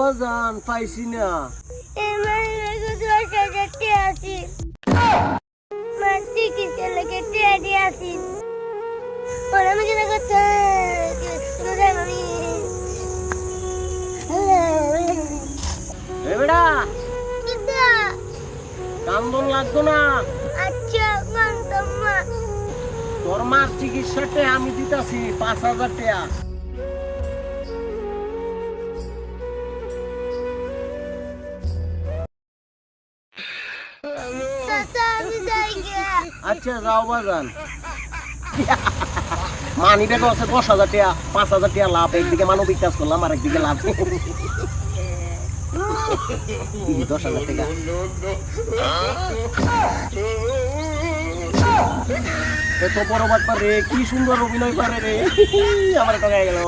বাজান পাইছি না। এ বেটা কান্দন লাগতো না। তোর মার চিকিৎসাতে আমি দিতাছি 5,000 টাকা। আচ্ছা যাও বাজান। মানি ব্যাগ আছে 10,000 টাকা, 5,000 টাকা লাভ। একদিকে মানবিক কাজ করলাম আর একদিকে লাভ। 10,000 টাকা। এত বড় বাট পারে, কি সুন্দর অভিনয় পারে রে। আমার টাকা গেল।